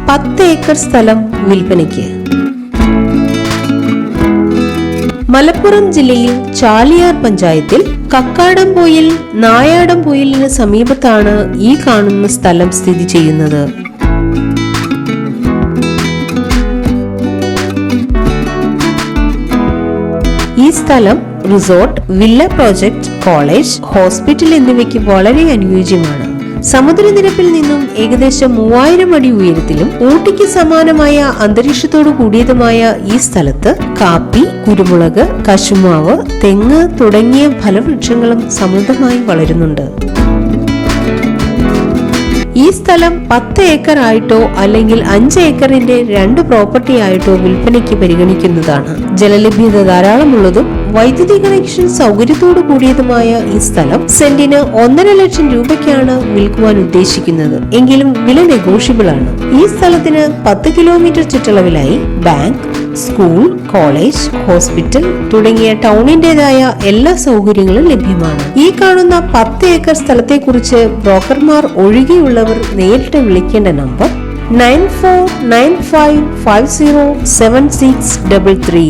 10 acre സ്ഥലം വിൽപ്പനയ്ക്ക്. മലപ്പുറം ജില്ലയിൽ ചാലിയാർ പഞ്ചായത്തിൽ കക്കാടംപൊയിൽ നായാടംപൊയിലിന് സമീപത്താണ് ഈ കാണുന്ന സ്ഥലം സ്ഥിതി ചെയ്യുന്നത്. ഈ സ്ഥലം resort, villa project, college, hospital എന്നിവയ്ക്ക് വളരെ അനുയോജ്യമാണ്. സമുദ്രനിരപ്പിൽ നിന്നും ഏകദേശം 3000 അടി ഉയരത്തിലും ഊട്ടിക്ക് സമാനമായ അന്തരീക്ഷത്തോടു കൂടിയതുമായ ഈ സ്ഥലത്ത് കാപ്പി, കുരുമുളക്, കശുമാവ്, തെങ്ങ് തുടങ്ങിയ ഫലവൃക്ഷങ്ങളും സമൃദ്ധമായി വളരുന്നുണ്ട്. ഈ സ്ഥലം 10 ഏക്കർ ആയിട്ടോ അല്ലെങ്കിൽ 5 ഏക്കറിന്റെ 2 പ്രോപ്പർട്ടി ആയിട്ടോ വിൽപ്പനയ്ക്ക് പരിഗണിക്കുന്നതാണ്. ജലലഭ്യത ധാരാളമുള്ളതും വൈദ്യുതി കണക്ഷൻ സൗകര്യത്തോടു കൂടിയതുമായ ഈ സ്ഥലം സെന്റിന് 1.5 ലക്ഷം രൂപയ്ക്കാണ് വിൽക്കുവാൻ ഉദ്ദേശിക്കുന്നത്. എങ്കിലും വില നെഗോഷ്യബിൾ ആണ്. ഈ സ്ഥലത്തിന് 10 കിലോമീറ്റർ ചുറ്റളവിലായി ബാങ്ക്, സ്കൂൾ, കോളേജ്, ഹോസ്പിറ്റൽ തുടങ്ങിയ ടൗണിന്റേതായ എല്ലാ സൗകര്യങ്ങളും ലഭ്യമാണ്. ഈ കാണുന്ന 10 ഏക്കർ സ്ഥലത്തെക്കുറിച്ച് ബ്രോക്കർമാർ ഒഴികെയുള്ളവർ നേരിട്ട് വിളിക്കേണ്ട നമ്പർ 9495507633.